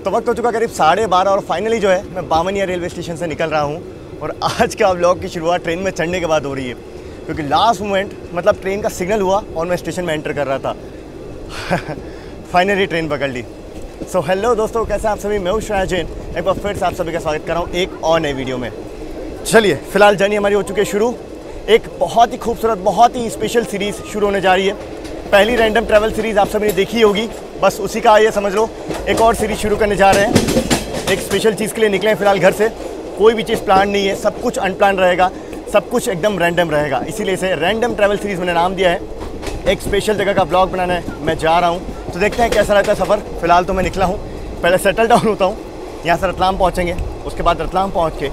तो वक्त हो चुका करीब 12:30 और फाइनली जो है मैं बामनिया रेलवे स्टेशन से निकल रहा हूँ। और आज का व्लॉग की शुरुआत ट्रेन में चढ़ने के बाद हो रही है, क्योंकि लास्ट मोमेंट मतलब ट्रेन का सिग्नल हुआ और मैं स्टेशन में एंटर कर रहा था। फाइनली ट्रेन पकड़ ली। सो हेलो दोस्तों, कैसे आप सभी? मैं हूं श्रेया जैन, एक बार फिर से आप सभी का स्वागत कर रहा हूँ एक और नए वीडियो में। चलिए, फिलहाल जर्नी हमारी हो चुकी है शुरू। एक बहुत ही खूबसूरत, बहुत ही स्पेशल सीरीज़ शुरू होने जा रही है। पहली रैंडम ट्रैवल सीरीज़ आप सभी ने देखी होगी, बस उसी का ये समझ लो एक और सीरीज़ शुरू करने जा रहे हैं। एक स्पेशल चीज़ के लिए निकले हैं फिलहाल घर से। कोई भी चीज़ प्लान नहीं है, सब कुछ अनप्लान रहेगा, सब कुछ एकदम रैंडम रहेगा। इसीलिए इसे रैंडम ट्रैवल सीरीज़ मैंने नाम दिया है। एक स्पेशल जगह का ब्लॉग बनाना है, मैं जा रहा हूँ, तो देखते हैं कैसा रहता है सफ़र। फिलहाल तो मैं निकला हूँ, पहले सेटल डाउन होता हूँ। यहाँ से रतलाम पहुँचेंगे, उसके बाद रतलाम पहुँच के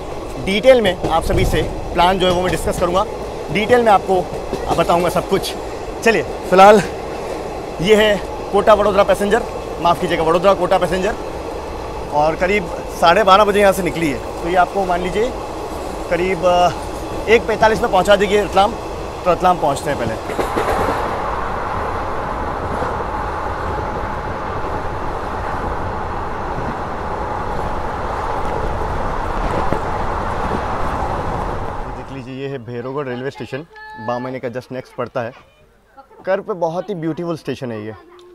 डिटेल में आप सभी से प्लान जो है वो मैं डिस्कस करूँगा। डिटेल में आपको बताऊँगा सब कुछ। चलिए, फ़िलहाल ये है कोटा वडोदरा पैसेंजर, माफ़ कीजिएगा वडोदरा कोटा पैसेंजर, और करीब 12:30 बजे यहाँ से निकली है। तो ये आपको मान लीजिए करीब 1:45 में पहुँचा देगी रतलाम। तो रतलाम पहुँचते हैं पहले। देख लीजिए, ये है भैरवगढ़ रेलवे स्टेशन, बामनी का जस्ट नेक्स्ट पड़ता है। कर्व पे बहुत ही ब्यूटीफुल स्टेशन है ये।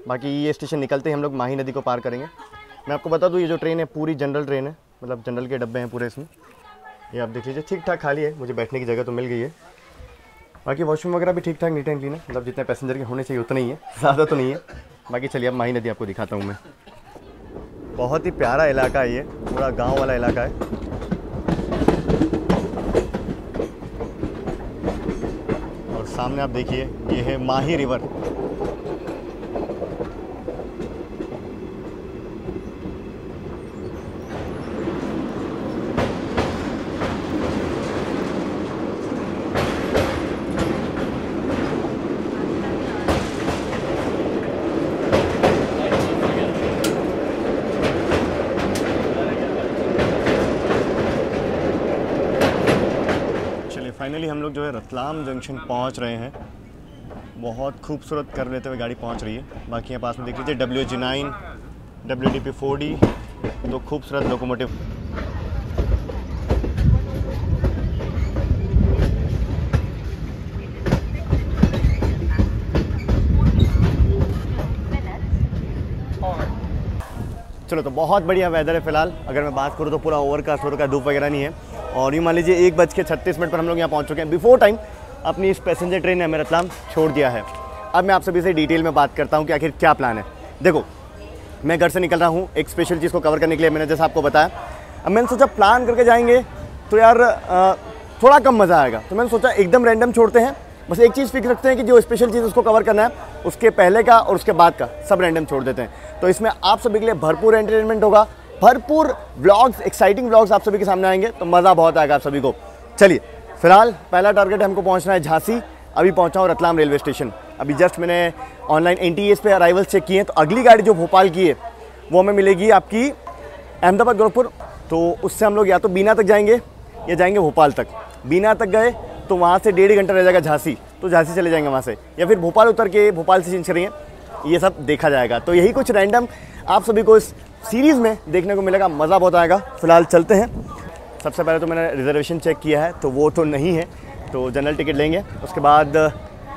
बाकी ये स्टेशन निकलते ही हम लोग माही नदी को पार करेंगे। मैं आपको बता दूँ, ये जो ट्रेन है पूरी जनरल ट्रेन है, मतलब जनरल के डब्बे हैं पूरे इसमें। ये आप देख लीजिए, ठीक ठाक खाली है, मुझे बैठने की जगह तो मिल गई है। बाकी वॉशरूम वगैरह भी ठीक ठाक नीट एंड क्लीन है, मतलब जितने पैसेंजर के होने चाहिए उतना ही है, ज़्यादा तो नहीं है। बाकी चलिए अब माही नदी आपको दिखाता हूँ मैं। बहुत ही प्यारा इलाका है ये, पूरा गाँव वाला इलाका है। और सामने आप देखिए, ये है माही रिवर। फाइनली हम लोग जो है रतलाम जंक्शन पहुंच रहे हैं। बहुत खूबसूरत कर लेते हुए गाड़ी पहुंच रही है। बाकी यहाँ पास में देख लीजिए WG9, WDP4D, दो खूबसूरत लोकोमोटिव। चलो, तो बहुत बढ़िया वेदर है फिलहाल। अगर मैं बात करूँ तो पूरा ओवरकास्ट हो रखा है, धूप वगैरह नहीं है। और यूँ मान लीजिए 1:36 पर हम लोग यहाँ पहुँच चुके हैं। बिफोर टाइम अपनी इस पैसेंजर ट्रेन ने हमें रतलाम छोड़ दिया है। अब मैं आप सभी से डिटेल में बात करता हूँ कि आखिर क्या प्लान है। देखो, मैं घर से निकल रहा हूँ एक स्पेशल चीज़ को कवर करने के लिए, मैंने जैसा आपको बताया। अब मैंने सोचा प्लान करके जाएंगे तो यार थोड़ा कम मज़ा आएगा, तो मैंने सोचा एकदम रैंडम छोड़ते हैं। बस एक चीज़ फिक्स रखते हैं कि जो स्पेशल चीज़ उसको कवर करना है, उसके पहले का और उसके बाद का सब रैंडम छोड़ देते हैं। तो इसमें आप सभी के लिए भरपूर एंटरटेनमेंट होगा, भरपूर व्लॉग्स, एक्साइटिंग व्लॉग्स आप सभी के सामने आएंगे, तो मज़ा बहुत आएगा आप सभी को। चलिए, फिलहाल पहला टारगेट हमको पहुंचना है झांसी। अभी पहुंचा हूँ रतलाम रेलवे स्टेशन। अभी जस्ट मैंने ऑनलाइन NTAs पे अराइवल चेक किए हैं, तो अगली गाड़ी जो भोपाल की है वो हमें मिलेगी आपकी अहमदाबाद गोरखपुर। तो उससे हम लोग या तो बीना तक जाएंगे या जाएंगे भोपाल तक। बीना तक गए तो वहाँ से 1.5 घंटा रह जाएगा झांसी, तो झांसी चले जाएंगे वहाँ से, या फिर भोपाल उतर के भोपाल से चेंज करेंगे। ये सब देखा जाएगा। तो यही कुछ रैंडम आप सभी को इस सीरीज़ में देखने को मिलेगा, मज़ा बहुत आएगा। फिलहाल चलते हैं। सबसे पहले तो मैंने रिजर्वेशन चेक किया है, तो वो तो नहीं है, तो जनरल टिकट लेंगे। उसके बाद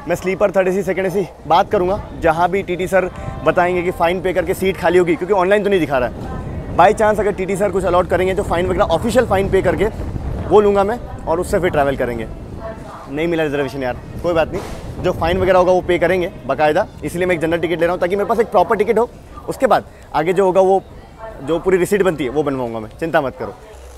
मैं sleeper, third AC, second AC बात करूँगा। जहाँ भी TT सर बताएंगे कि फ़ाइन पे करके सीट खाली होगी, क्योंकि ऑनलाइन तो नहीं दिखा रहा है। बाई चांस अगर TT सर कुछ अलॉट करेंगे तो फ़ाइन वगैरह ऑफिशियल फ़ाइन पे करके वो लूँगा मैं, और उससे फिर ट्रैवल करेंगे। नहीं मिला रिजर्वेशन यार, कोई बात नहीं, जो फ़ाइन वगैरह होगा वो पे करेंगे बाकायदा। इसलिए मैं एक जनरल टिकट ले रहा हूँ, ताकि मेरे पास एक प्रॉपर टिकट हो। उसके बाद आगे जो होगा, वो जो पूरी रिसीट बनती है वो बनवाऊंगा मैं, चिंता मत करो।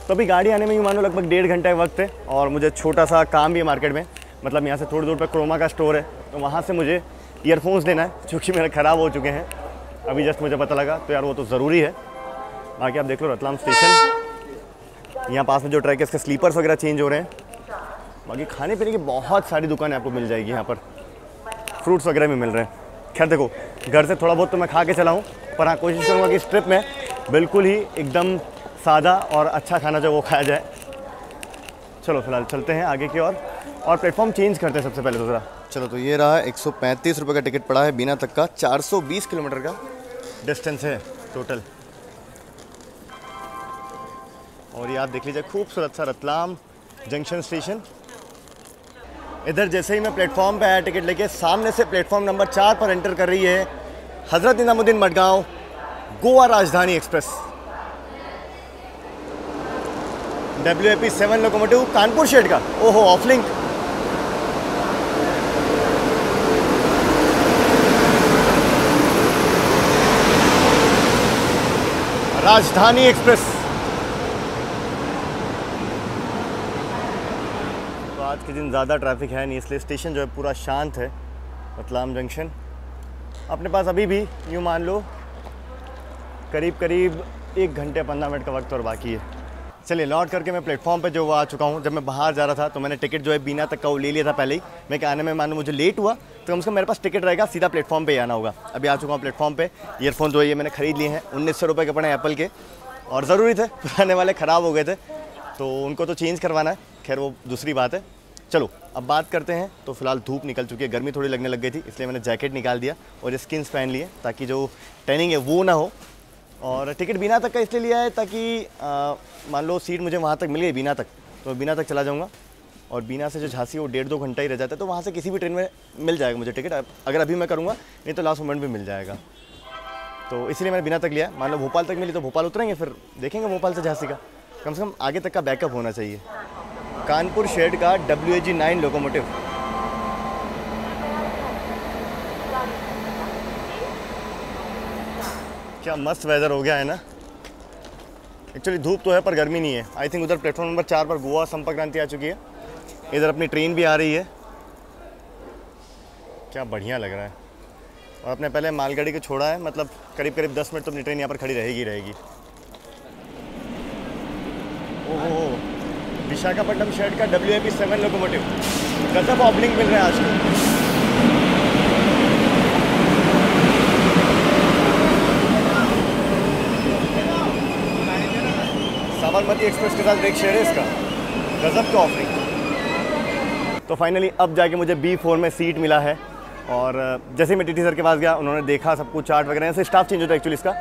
तो अभी गाड़ी आने में यूँ मानो लगभग 1.5 घंटे वक्त है, और मुझे छोटा सा काम भी है मार्केट में। मतलब यहाँ से थोड़ी दूर पर क्रोमा का स्टोर है, तो वहाँ से मुझे ईयरफोन्स लेना है, जो कि मेरे ख़राब हो चुके हैं। अभी जस्ट मुझे पता लगा, तो यार वो तो ज़रूरी है। बाकी आप देख लो रतलाम स्टेशन, यहाँ पास में जो ट्रैक है इसके स्लीपर्स वगैरह चेंज हो रहे हैं। बाकी खाने पीने की बहुत सारी दुकानें आपको मिल जाएगी यहाँ पर, फ्रूट्स वगैरह भी मिल रहे हैं। खैर देखो, घर से थोड़ा बहुत तो मैं खा के चला हूँ, पर हाँ कोशिश करूँगा कि इस ट्रिप में बिल्कुल ही एकदम सादा और अच्छा खाना जो वो खाया जाए। चलो फिलहाल चलते हैं आगे की और प्लेटफॉर्म चेंज करते हैं सबसे पहले तो ज़रा। चलो, तो ये रहा 135 रुपये का टिकट पड़ा है बीना तक का। 420 किलोमीटर का डिस्टेंस है टोटल। और ये आप देख लीजिए खूबसूरत सा रतलाम जंक्शन स्टेशन। इधर जैसे ही मैं प्लेटफॉर्म पे आया टिकट लेके, सामने से प्लेटफॉर्म नंबर 4 पर एंटर कर रही है Hazrat Nizamuddin Madgaon Goa Rajdhani express WAP 7 locomotive Kanpur shed का। ओहो, ऑफलिंक। राजधानी एक्सप्रेस। तो आज के दिन ज़्यादा ट्रैफिक है नहीं, इसलिए स्टेशन जो है पूरा शांत है। रतलाम जंक्शन अपने पास अभी भी यूँ मान लो करीब 1 घंटे 15 मिनट का वक्त और बाकी है। चलिए लौट करके मैं प्लेटफॉर्म पे जो वो आ चुका हूँ। जब मैं बाहर जा रहा था तो मैंने टिकट जो है बीना तक का वो ले लिया था पहले ही। मैं क्या आने में मान लो मुझे लेट हुआ तो कम से कम मेरे पास टिकट रहेगा, सीधा प्लेटफॉर्म पे ही आना होगा। अभी आ चुका हूँ प्लेटफॉर्म पे। ईयरफोन जो है ये मैंने ख़रीद लिए हैं, 1900 रुपये के पड़े एप्पल के, और ज़रूरी थे, पुराने वाले ख़राब हो गए थे तो उनको तो चेंज करवाना है। खैर वो दूसरी बात है। चलो अब बात करते हैं। तो फिलहाल धूप निकल चुकी है, गर्मी थोड़ी लगने लग गई थी, इसलिए मैंने जैकेट निकाल दिया और स्किन्स पहन लिए ताकि जो टैनिंग है वो ना हो। और टिकट बीना तक का इसलिए लिया है ताकि मान लो सीट मुझे वहाँ तक मिल गई बीना तक, तो मैं बीना तक चला जाऊँगा। और बीना से जो झांसी वो 1.5-2 घंटा ही रह जाता है, तो वहाँ से किसी भी ट्रेन में मिल जाएगा मुझे टिकट। अगर अभी मैं करूँगा, नहीं तो लास्ट मोमेंट भी मिल जाएगा। तो इसलिए मैंने बीना तक लिया। मान लो भोपाल तक मिली तो भोपाल उतरेंगे, फिर देखेंगे भोपाल से झांसी का। कम से कम आगे तक का बैकअप होना चाहिए। कानपुर शेड का WAG 9 लोकोमोटिव। क्या मस्त वेदर हो गया है ना। एक्चुअली धूप तो है पर गर्मी नहीं है। आई थिंक उधर प्लेटफॉर्म नंबर 4 पर गोवा संपर्क क्रांति आ चुकी है। इधर अपनी ट्रेन भी आ रही है। क्या बढ़िया लग रहा है। और अपने पहले मालगाड़ी को छोड़ा है, मतलब करीब 10 मिनट तो अपनी ट्रेन यहाँ पर खड़ी रहेगी। ओहो, विशाखापट्टनम शेड का WAP 7 लोकोमोटिव। गजब ऑफलिंग मिल रहा है आजकल। साबरमती एक्सप्रेस के साथ एक शेयर है इसका, गजब का ऑफरिंग। तो फाइनली अब जाके मुझे B4 में सीट मिला है। और जैसे मैं TT सर के पास गया, उन्होंने देखा सब कुछ चार्ट वगैरह से, स्टाफ चेंज होता है एक्चुअली इसका,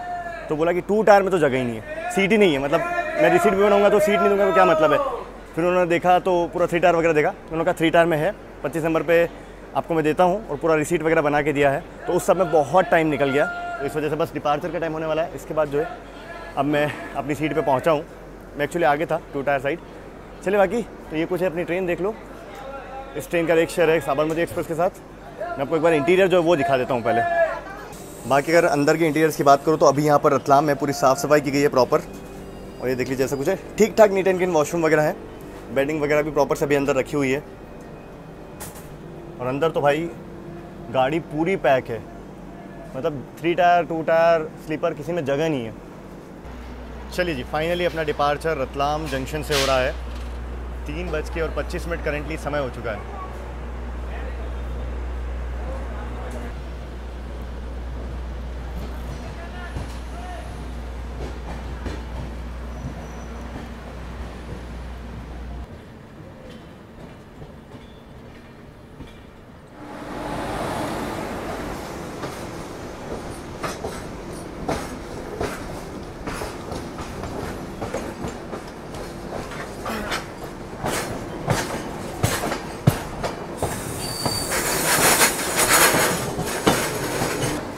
तो बोला कि 2 टायर में तो जगह ही नहीं है, सीट ही नहीं है। मतलब मैं रिसीट भी बनाऊंगा तो सीट नहीं दूंगा तो क्या मतलब है। फिर उन्होंने देखा तो पूरा 3 टायर वगैरह देखा, उन्होंने कहा 3 टायर में है, 25 नंबर पे आपको मैं देता हूँ, और पूरा रिसीट वगैरह बना के दिया है। तो उस सब में बहुत टाइम निकल गया, तो इस वजह से बस डिपार्चर का टाइम होने वाला है। इसके बाद जो है अब मैं अपनी सीट पर पहुँचा हूँ। मैं एक्चुअली आगे था 2 टायर साइड। चलिए बाकी तो ये कुछ है, अपनी ट्रेन देख लो। इस ट्रेन का एक शेयर है साबरमती एक्सप्रेस के साथ। मैं आपको एक बार इंटीरियर जो है वो दिखा देता हूँ पहले। बाकी अगर अंदर के इंटीरियर्स की बात करूँ तो अभी यहाँ पर रतलाम में पूरी साफ़ सफाई की गई है प्रॉपर। और ये देख लीजिए ऐसा कुछ है, ठीक ठाक नीट एंड क्लीन वॉशरूम वगैरह है, बेडिंग वगैरह भी प्रॉपर से अभी अंदर रखी हुई है। और अंदर तो भाई गाड़ी पूरी पैक है, मतलब 3 टायर 2 टायर स्लीपर किसी में जगह नहीं है। चलिए जी, फाइनली अपना डिपार्चर रतलाम जंक्शन से हो रहा है। 3:25 करेंटली समय हो चुका है।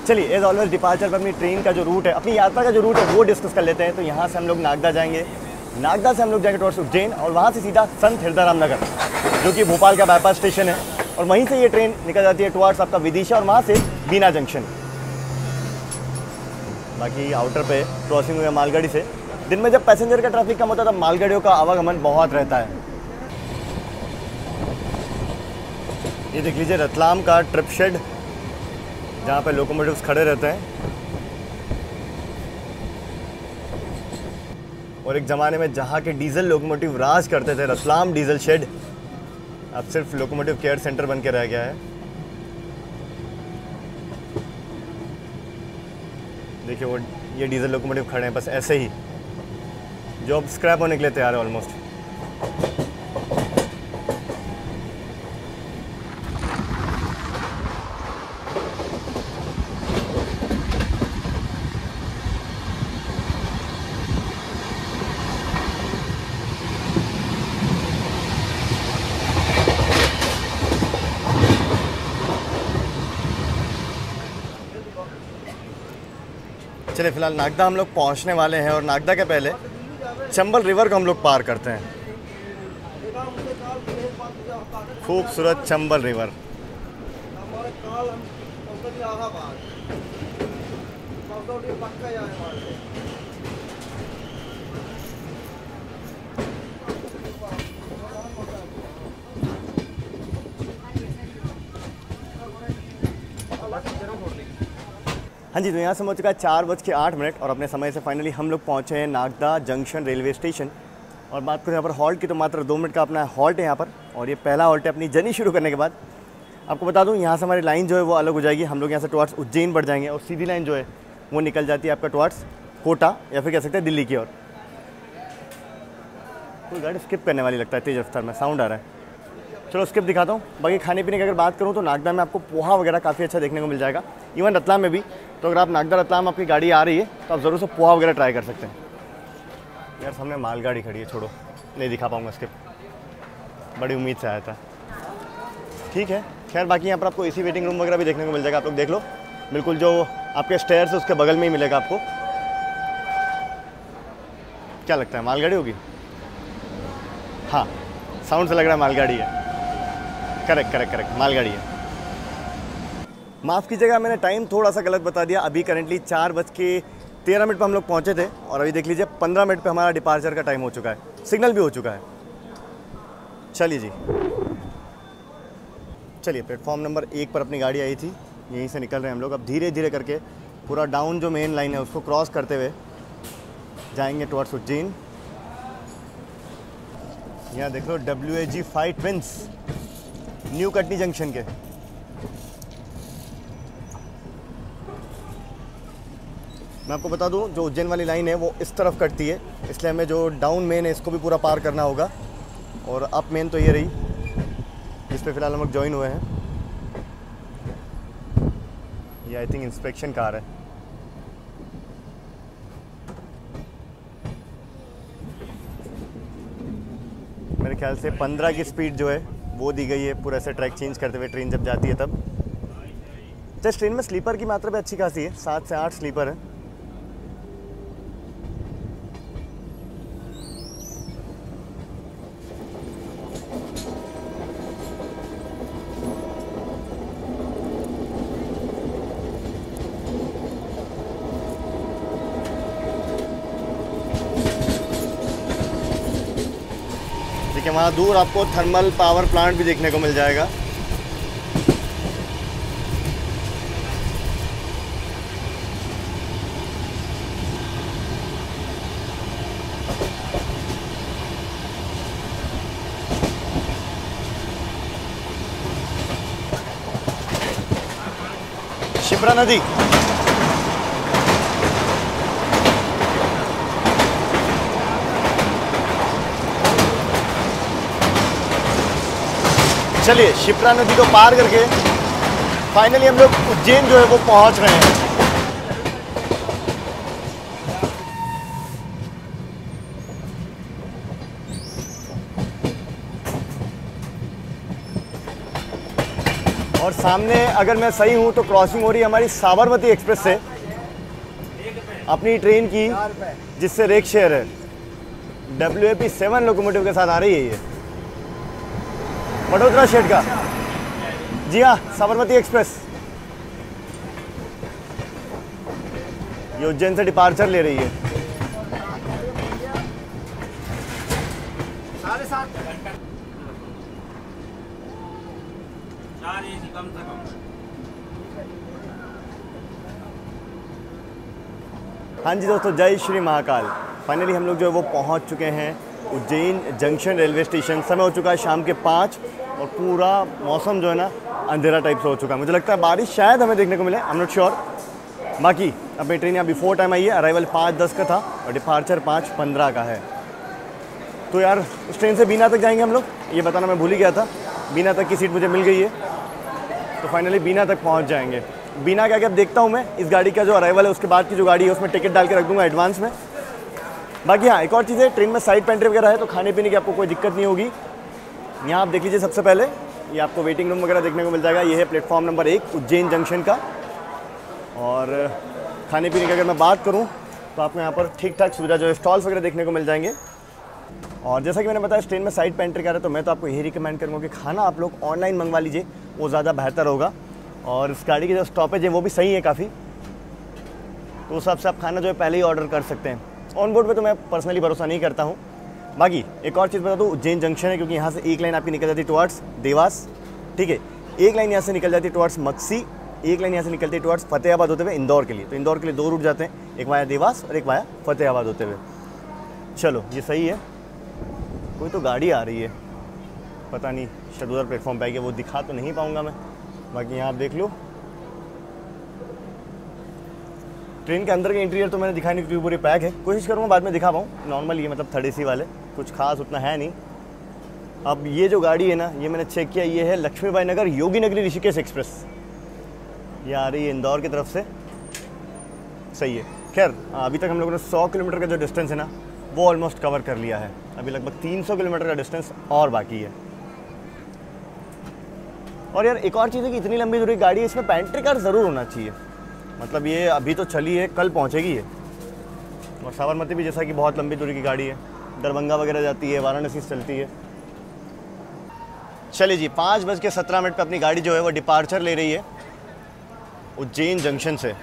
चलिए एज ऑलवेज डिपार्चर पर अपनी ट्रेन का जो रूट है, अपनी यात्रा का जो रूट है वो डिस्कस कर लेते हैं। तो यहाँ से हम लोग नागदा जाएंगे, नागदा से हम लोग जाएंगे टुवर्ड्स उज्जैन, और वहाँ से सीधा संत हृदयराम नगर जो कि भोपाल का बाईपास स्टेशन है, और वहीं से ये ट्रेन निकल जाती है टुवर्ड्स आपका विदिशा, और वहाँ से बीना जंक्शन। बाकी आउटर पे क्रॉसिंग हुई है मालगाड़ी से। दिन में जब पैसेंजर का ट्रैफिक कम होता है तब मालगाड़ियों का आवागमन बहुत रहता है। ये देख लीजिए रतलाम का ट्रिप शेड जहाँ पे लोकोमोटिव्स खड़े रहते हैं। और एक ज़माने में जहाँ के डीजल लोकोमोटिव राज करते थे, रतलाम डीजल शेड अब सिर्फ लोकोमोटिव केयर सेंटर बन के रह गया है। देखिए वो ये डीजल लोकोमोटिव खड़े हैं बस ऐसे ही, जो अब स्क्रैप होने के लिए तैयार है ऑलमोस्ट। चलिए फिलहाल नागदा हम लोग पहुंचने वाले हैं और नागदा के पहले चंबल रिवर को हम लोग पार करते हैं। खूबसूरत चंबल रिवर। हाँ जी, तो यहाँ से हो चुका है 4:08 और अपने समय से फाइनली हम लोग पहुँचे हैं नागदा जंक्शन रेलवे स्टेशन। और बात करें यहाँ पर हॉल्ट की तो मात्र 2 मिनट का अपना हॉल्ट है यहाँ पर, और ये पहला हॉल्ट है अपनी जर्नी शुरू करने के बाद। आपको बता दूँ यहाँ से हमारी लाइन जो है वो अलग हो जाएगी, हम लोग यहाँ से टुवर्ड्स उज्जैन बढ़ जाएंगे और सीधी लाइन जो है वो निकल जाती है आपका टुवर्ड्स कोटा या फिर कह सकते हैं दिल्ली की ओर। कोई गाड़ी स्किप करने वाली लगता है, तेज़ रफ्तार में साउंड आ रहा है। चलो स्किप दिखाता हूँ। बाकी खाने पीने की अगर बात करूँ तो नागदा में आपको पोहा वगैरह काफ़ी अच्छा देखने को मिल जाएगा, इवन रतलाम में भी। तो अगर आप नागदा रतलाम आपकी गाड़ी आ रही है तो आप ज़रूर से पोहा वगैरह ट्राई कर सकते हैं। यार सामने मालगाड़ी खड़ी है, छोड़ो नहीं दिखा पाऊँगा स्किप, बड़ी उम्मीद से आया था। ठीक है, खैर बाकी यहाँ पर आपको एसी वेटिंग रूम वगैरह भी देखने को मिल जाएगा, आप लोग देख लो। बिल्कुल जो आपके स्टेयर्स है उसके बगल में ही मिलेगा आपको। क्या लगता है मालगाड़ी होगी? हाँ, साउंड से लग रहा है मालगाड़ी है। करेक्ट मालगाड़ी है। माफ़ कीजिएगा, मैंने टाइम थोड़ा सा गलत बता दिया। अभी करंटली 4:13 पर हम लोग पहुँचे थे और अभी देख लीजिए 15 मिनट पे हमारा डिपार्चर का टाइम हो चुका है, सिग्नल भी हो चुका है। चलिए जी, चलिए प्लेटफॉर्म नंबर 1 पर अपनी गाड़ी आई थी, यहीं से निकल रहे हैं हम लोग। अब धीरे धीरे करके पूरा डाउन जो मेन लाइन है उसको क्रॉस करते हुए जाएंगे टुवर्ड्स उज्जैन। यहाँ देख लो WAG5 twins new Katni junction के। मैं आपको बता दूं जो उज्जैन वाली लाइन है वो इस तरफ कटती है, इसलिए हमें जो डाउन मेन है इसको भी पूरा पार करना होगा। और अप मेन तो ये रही जिस पे फिलहाल हम लोग ज्वाइन हुए हैं। ये आई थिंक इंस्पेक्शन कार है। मेरे ख्याल से 15 की स्पीड जो है वो दी गई है पूरा ऐसे ट्रैक चेंज करते हुए ट्रेन जब जाती है तब। जस्ट ट्रेन में स्लीपर की मात्रा भी अच्छी खासी है, 7 से 8 स्लीपर है। देखिए वहाँ दूर आपको थर्मल पावर प्लांट भी देखने को मिल जाएगा। शिप्रा नदी, चलिए शिप्रा नदी को पार करके फाइनली हम लोग उज्जैन जो है वो पहुंच रहे हैं। और सामने अगर मैं सही हूं तो क्रॉसिंग हो रही है हमारी साबरमती एक्सप्रेस से, अपनी ट्रेन की, जिससे रेक शेयर है। WAP7 लोकोमोटिव के साथ आ रही है ये वडोदरा शेड का। जी हाँ, साबरमती एक्सप्रेस ये उज्जैन से डिपार्चर ले रही है। हाँ जी दोस्तों, जय श्री महाकाल। फाइनली हम लोग जो है वो पहुंच चुके हैं उज्जैन जंक्शन रेलवे स्टेशन। समय हो चुका है शाम के 5 और पूरा मौसम जो है ना अंधेरा टाइप से हो चुका है। मुझे लगता है बारिश शायद हमें देखने को मिले, आई एम नॉट श्योर। बाकी अपनी ट्रेन यहाँ बिफोर टाइम आई है, अराइवल 5:10 का था और डिपार्चर 5:15 का है। तो यार उस ट्रेन से बीना तक जाएंगे हम लोग, ये बताना मैं भूल ही गया था। बीना तक की सीट मुझे मिल गई है, तो फाइनली बीना तक पहुँच जाएंगे। बीना क्या क्या देखता हूँ मैं, इस गाड़ी का जो अराइवल है उसके बाद की जो गाड़ी है उसमें टिकट डाल के रख दूँगा एडवांस में। बाकी हाँ, एक और चीज़ है, ट्रेन में साइड पेंट्री वगैरह है तो खाने पीने की आपको कोई दिक्कत नहीं होगी। यहाँ आप देख लीजिए, सबसे पहले ये आपको वेटिंग रूम वगैरह देखने को मिल जाएगा। ये है प्लेटफॉर्म नंबर 1 उज्जैन जंक्शन का। और खाने पीने की अगर मैं बात करूँ तो आपको यहाँ पर ठीक ठाक सुविधा जो है स्टॉल्स वगैरह देखने को मिल जाएंगे। और जैसा कि मैंने बताया इस ट्रेन में साइड पे एंट्री कर रहा है, तो मैं तो आपको यही रिकमेंड करूँगा कि खाना आप लोग ऑनलाइन मंगवा लीजिए, वो ज़्यादा बेहतर होगा। और इस गाड़ी की जो स्टॉपेज है वो भी सही है काफ़ी, तो उस हिसाब से आप खाना जो है पहले ही ऑर्डर कर सकते हैं। ऑन बोर्ड पे तो मैं पर्सनली भरोसा नहीं करता हूँ। बाकी एक और चीज़ बता दूँ, उज्जैन जंक्शन है, क्योंकि यहाँ से एक लाइन आपकी निकल जाती है टुवर्ड्स देवास, ठीक है, एक लाइन यहाँ से निकल जाती है टुवर्ड्स मक्सी, एक लाइन यहाँ से निकलती है टुवर्ड्स फतेहाबाद होते हुए इंदौर के लिए। तो इंदौर के लिए 2 रूट जाते हैं, एक वाया देवास और एक वाया फतेहाबाद होते हुए। चलो ये सही है। कोई तो गाड़ी आ रही है, पता नहीं शायद उधर प्लेटफॉर्म पे आएगी, वो दिखा तो नहीं पाऊँगा मैं। बाकी यहाँ आप देख लो, ट्रेन के अंदर के इंटीरियर तो मैंने दिखाने की पूरी पैक है, कोशिश करूँगा बाद में दिखा पाऊँ। नॉर्मल ये मतलब 3rd AC वाले, कुछ खास उतना है नहीं। अब ये जो गाड़ी है ना, ये मैंने चेक किया, ये है लक्ष्मीबाई नगर योगी नगरी ऋषिकेश एक्सप्रेस, ये आ रही है इंदौर की तरफ से। सही है। खैर अभी तक हम लोगों ने 100 किलोमीटर का जो डिस्टेंस है ना वो ऑलमोस्ट कवर कर लिया है। अभी लगभग 300 किलोमीटर का डिस्टेंस और बाकी है। और यार एक और चीज़ है कि इतनी लंबी दूरी की गाड़ी है, इसमें पेंट्री कार ज़रूर होना चाहिए। मतलब ये अभी तो चली है, कल पहुंचेगी ये। और साबरमती भी जैसा कि बहुत लंबी दूरी की गाड़ी है, दरभंगा वगैरह जाती है, वाराणसी से चलती है। चलिए जी, 5:17 पर अपनी गाड़ी जो है वो डिपार्चर ले रही है उज्जैन जंक्शन से।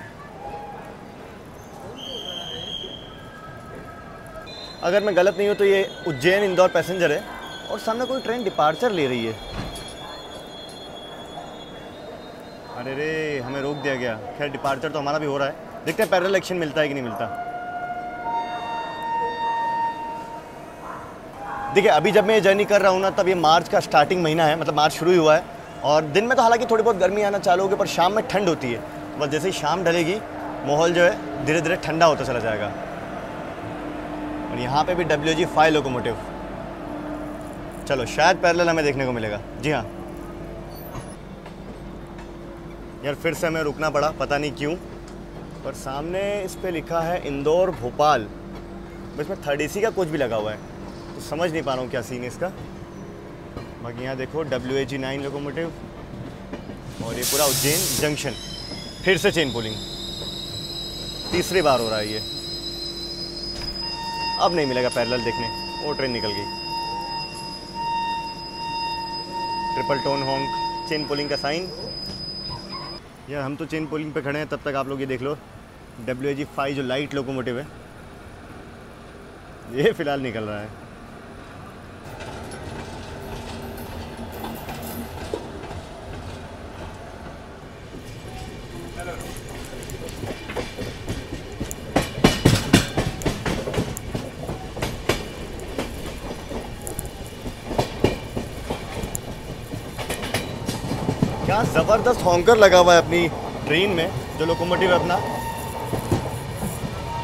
अगर मैं गलत नहीं हूँ तो ये उज्जैन इंदौर पैसेंजर है और सामने कोई ट्रेन डिपार्चर ले रही है। अरे रे, हमें रोक दिया गया। खैर डिपार्चर तो हमारा भी हो रहा है, देखते हैं पैरेलल एक्शन मिलता है कि नहीं मिलता। देखिए अभी जब मैं ये जर्नी कर रहा हूँ ना, तब ये मार्च का स्टार्टिंग महीना है, मतलब मार्च शुरू ही हुआ है। और दिन में तो हालांकि थोड़ी बहुत गर्मी आना चालू होगी, पर शाम में ठंड होती है। बस जैसे ही शाम ढलेगी माहौल जो है धीरे धीरे ठंडा होता चला जाएगा। और यहाँ पे भी WG5 लोकोमोटिव। चलो शायद पैरेलल हमें देखने को मिलेगा। जी हाँ यार, फिर से हमें रुकना पड़ा, पता नहीं क्यों, पर सामने इस पे लिखा है इंदौर भोपाल। इसमें 3rd AC का कुछ भी लगा हुआ है, तो समझ नहीं पा रहा हूँ क्या सीन है इसका। बाकी यहाँ देखो WAG9 लोकोमोटिव और ये पूरा उज्जैन जंक्शन। फिर से चेन पुलिंग, तीसरी बार हो रहा है ये। अब नहीं मिलेगा पैरेलल देखने, वो ट्रेन निकल गई। ट्रिपल टोन हॉन्क, चेन पुलिंग का साइन। यार हम तो चेन पुलिंग पे खड़े हैं, तब तक आप लोग ये देख लो WAG5 जो लाइट लोकोमोटिव है ये फिलहाल निकल रहा है। क्या ज़बरदस्त हॉन्कर लगा हुआ है अपनी ट्रेन में, जो लोकोमोटिव है अपना।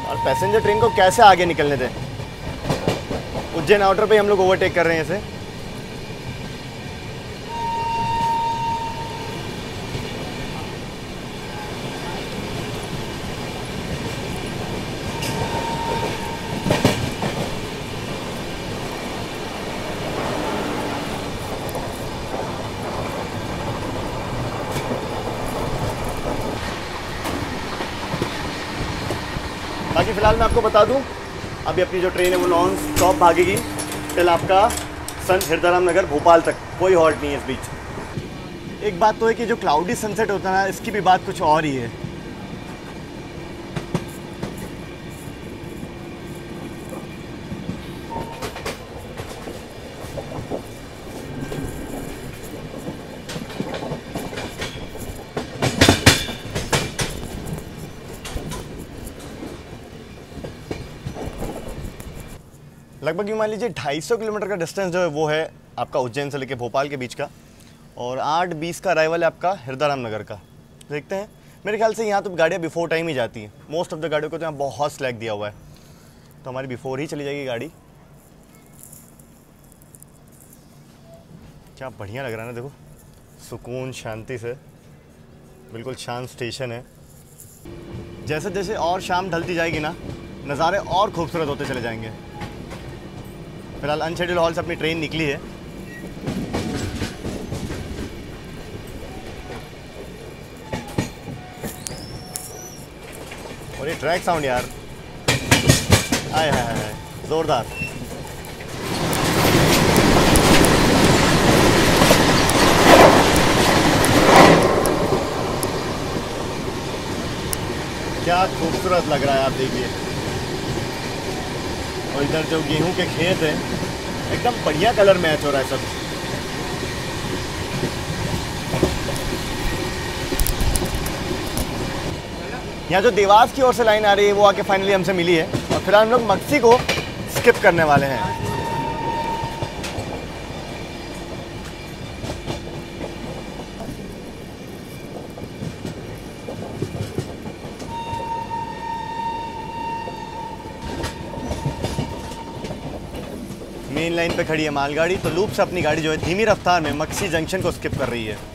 और पैसेंजर ट्रेन को कैसे आगे निकलने दें। उज्जैन आउटर पे हम लोग ओवरटेक कर रहे हैं इसे। बाकी फ़िलहाल मैं आपको बता दूं, अभी अपनी जो ट्रेन है वो नॉन स्टॉप भागेगी टिल आपका संत हिरदाराम नगर भोपाल तक, कोई हॉल्ट नहीं है इस बीच। एक बात तो है कि जो क्लाउडी सनसेट होता है ना, इसकी भी बात कुछ और ही है। लगभग यूँ मान लीजिए 250 किलोमीटर का डिस्टेंस जो है वो है आपका उज्जैन से लेके भोपाल के बीच का। और 8:20 का अराइवल है आपका हिरदाराम नगर का। देखते हैं, मेरे ख्याल से यहाँ तो गाड़ियाँ बिफोर टाइम ही जाती हैं। मोस्ट ऑफ द गाड़ियों को तो यहाँ बहुत स्लैग दिया हुआ है, तो हमारी बिफोर ही चली जाएगी गाड़ी। क्या बढ़िया लग रहा है ना, देखो सुकून शांति से, बिल्कुल शांत स्टेशन है। जैसे जैसे और शाम ढलती जाएगी ना, नज़ारे और खूबसूरत होते चले जाएंगे। फिलहाल अनशेड्यूल्ड हॉल से अपनी ट्रेन निकली है। और और ये ट्रैक साउंड यार, आय हाय हाय, जोरदार। क्या खूबसूरत लग रहा है, आप देखिए। और इधर जो गेहूं के खेत हैं, एकदम बढ़िया कलर मैच हो रहा है सब। यहाँ जो देवास की ओर से लाइन आ रही है वो आके फाइनली हमसे मिली है, और फिलहाल हम लोग मक्सी को स्किप करने वाले हैं। मेन लाइन पे खड़ी है मालगाड़ी, तो लूप से अपनी गाड़ी जो है धीमी रफ्तार में मक्सी जंक्शन को स्किप कर रही है।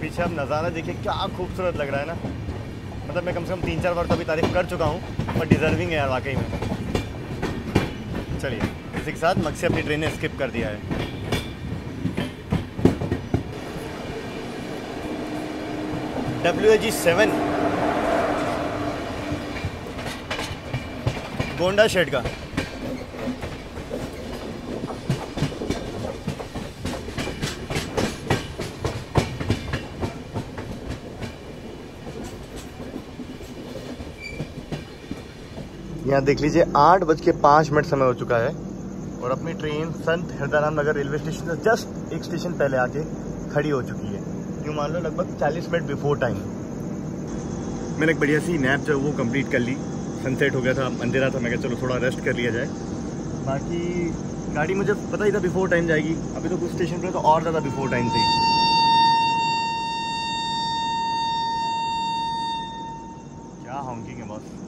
पीछे अब नज़ारा देखिए, क्या खूबसूरत लग रहा है ना। मतलब मैं कम से कम 3-4 बार तो अभी तारीफ कर चुका हूँ, पर डिजर्विंग है यार वाकई में। चलिए, इसी के साथ मक्सी अपनी ट्रेन ने स्किप कर दिया है। WAG7 गोंडा शेड का। यहाँ देख लीजिए 8:05 समय हो चुका है, और अपनी train Sant Hirdaram Nagar railway station से जस्ट एक स्टेशन पहले आके खड़ी हो चुकी है। यूँ मान लो लगभग 40 मिनट बिफोर टाइम। मैंने एक बढ़िया सी नैप जो है वो कंप्लीट कर ली। सनसेट हो गया था, अंधेरा था, मैं कहा चलो थोड़ा रेस्ट कर लिया जाए। बाकी गाड़ी मुझे पता ही था बिफोर टाइम जाएगी। अभी तो कुछ स्टेशन पर तो और ज़्यादा बिफोर टाइम थी। क्या हॉन्किंग है बॉस।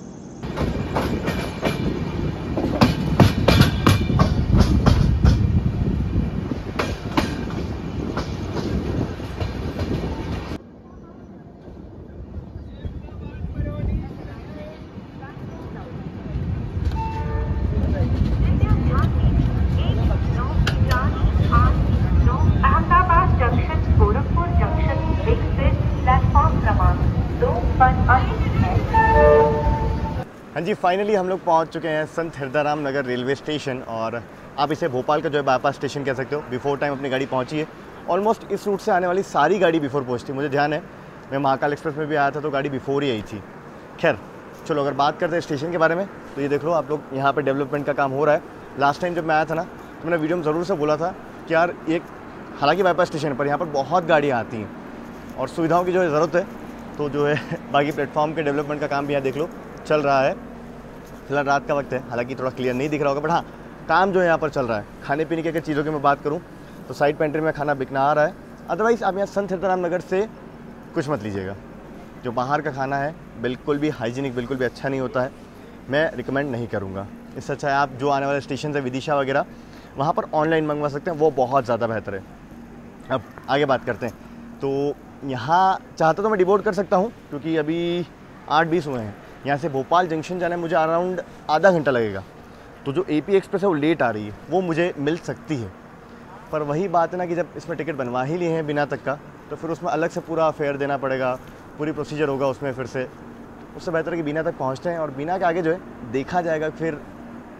हाँ जी, फाइनली हम लोग पहुंच चुके हैं संत हिरदाराम नगर रेलवे स्टेशन, और आप इसे भोपाल का जो है बाईपास स्टेशन कह सकते हो। बिफोर टाइम अपनी गाड़ी पहुंची है। ऑलमोस्ट इस रूट से आने वाली सारी गाड़ी बिफोर पहुंचती। मुझे ध्यान है, मैं महाकाल एक्सप्रेस में भी आया था तो गाड़ी बिफोर ही आई थी। खैर चलो, अगर बात करते हैं स्टेशन के बारे में, तो ये देख लो आप लोग, यहाँ पर डेवलपमेंट का काम हो रहा है। लास्ट टाइम जब मैं आया था ना, तो मैंने वीडियो में ज़रूर से बोला था कि यार एक, हालांकि बाईपास स्टेशन पर यहाँ पर बहुत गाड़ियाँ आती हैं और सुविधाओं की जो है ज़रूरत है, तो जो है बाकी प्लेटफॉर्म के डेवलपमेंट का काम भी यहाँ देख लो चल रहा है। फिलहाल रात का वक्त है, हालांकि थोड़ा क्लियर नहीं दिख रहा होगा, बट हाँ काम जो है यहाँ पर चल रहा है। खाने पीने की अगर चीज़ों की मैं बात करूँ तो साइड पेंट्री में खाना बिकना आ रहा है। अदरवाइज़ आप यहाँ संत हिरदाराम नगर से कुछ मत लीजिएगा। जो बाहर का खाना है बिल्कुल भी हाइजीनिक, बिल्कुल भी अच्छा नहीं होता है। मैं रिकमेंड नहीं करूँगा। इससे अच्छा है आप जो आने वाले स्टेशन है विदिशा वगैरह, वहाँ पर ऑनलाइन मंगवा सकते हैं, वो बहुत ज़्यादा बेहतर है। अब आगे बात करते हैं। तो यहाँ चाहता तो मैं डिबोर्ड कर सकता हूँ, क्योंकि अभी 8:20 हुए हैं। यहाँ से भोपाल जंक्शन जाने में मुझे अराउंड आधा घंटा लगेगा। तो जो AP एक्सप्रेस है वो लेट आ रही है, वो मुझे मिल सकती है। पर वही बात है ना कि जब इसमें टिकट बनवा ही लिए हैं बिना तक का, तो फिर उसमें अलग से पूरा फेयर देना पड़ेगा, पूरी प्रोसीजर होगा उसमें फिर से। उससे बेहतर है कि बिना तक पहुँचते हैं, और बिना के आगे जो है देखा जाएगा। फिर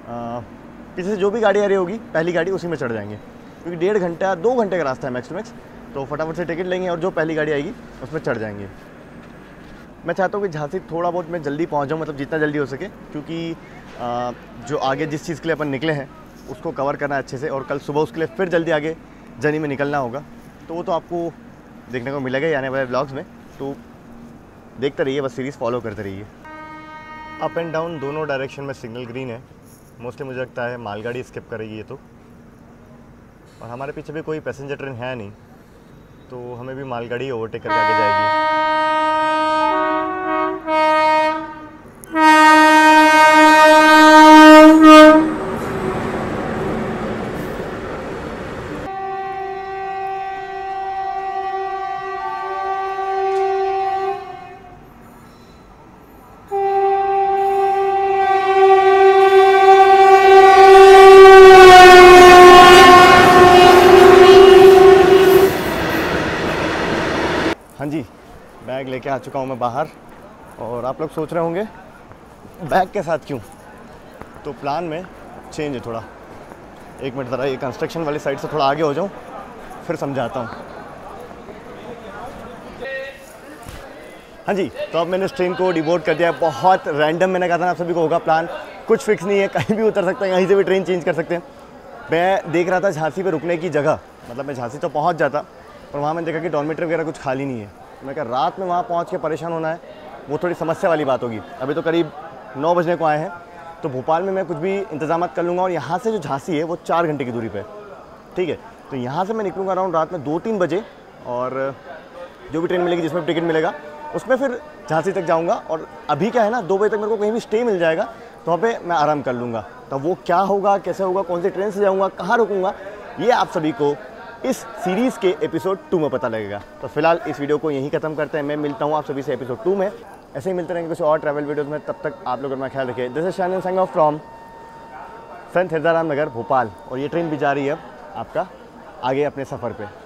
पीछे से जो भी गाड़ी आ रही होगी, पहली गाड़ी उसी में चढ़ जाएंगे, क्योंकि 1.5 घंटा 2 घंटे का रास्ता है मैक्स टू मैक्स। तो फटाफट से टिकट लेंगे और जो पहली गाड़ी आएगी उसमें चढ़ जाएंगे। मैं चाहता हूँ कि झांसी थोड़ा बहुत मैं जल्दी पहुँच जाऊँ, मतलब जितना जल्दी हो सके, क्योंकि जो आगे जिस चीज़ के लिए अपन निकले हैं उसको कवर करना है अच्छे से, और कल सुबह उसके लिए फिर जल्दी आगे जर्नी में निकलना होगा। तो वो तो आपको देखने को मिलेगा ही आने वाले ब्लॉग्स में। तो देखते रहिए, बस सीरीज़ फॉलो करते रहिए। अप एंड डाउन दोनों डायरेक्शन में सिग्नल ग्रीन है। मोस्टली मुझे लगता है मालगाड़ी स्किप करेगी ये तो, और हमारे पीछे भी कोई पैसेंजर ट्रेन है नहीं, तो हमें भी मालगाड़ी ओवरटेक करके आगे जाएगी। हाँ जी, बैग लेके आ चुका हूँ मैं बाहर। और आप लोग सोच रहे होंगे बैग के साथ क्यों, तो प्लान में चेंज है थोड़ा। एक मिनट ज़रा ये कंस्ट्रक्शन वाली साइड से थोड़ा आगे हो जाऊँ, फिर समझाता हूँ। हाँ जी, तो अब मैंने इस ट्रेन को डिबोर्ड कर दिया है। बहुत रैंडम, मैंने कहा था ना आप सभी को होगा प्लान, कुछ फिक्स नहीं है, कहीं भी उतर सकते हैं, यहीं से भी ट्रेन चेंज कर सकते हैं। मैं देख रहा था झांसी पे रुकने की जगह, मतलब मैं झांसी तो पहुंच जाता, पर वहाँ मैंने देखा कि डॉर्मेट्री वगैरह कुछ खाली नहीं है। मैं कहा रात में वहाँ पहुँच के परेशान होना है, वो थोड़ी समस्या वाली बात होगी। अभी तो करीब 9 बजने को आए हैं, तो भोपाल में मैं कुछ भी इंतजाम कर लूँगा। और यहाँ से जो झांसी है वो 4 घंटे की दूरी पर, ठीक है। तो यहाँ से मैं निकलूँगा अराउंड रात में 2-3 बजे, और जो भी ट्रेन मिलेगी जिसमें टिकट मिलेगा उसमें फिर झांसी तक जाऊंगा। और अभी क्या है ना, 2 बजे तक मेरे को कहीं भी स्टे मिल जाएगा, तो वहाँ पे मैं आराम कर लूँगा। तो वो क्या होगा, कैसे होगा, कौन सी ट्रेन से जाऊँगा, कहाँ रुकूँगा, ये आप सभी को इस सीरीज़ के एपिसोड 2 में पता लगेगा। तो फिलहाल इस वीडियो को यहीं ख़त्म करते हैं। मैं मिलता हूँ आप सभी से एपिसोड 2 में। ऐसे ही मिलते रहेंगे कुछ और ट्रैवल वीडियोज़ में। तब तक आप लोग अपना ख्याल रखिए। This is Shanan signing off from Sant Hirdaram Nagar Bhopal. और ये ट्रेन भी जा रही है आपका आगे अपने सफ़र पर।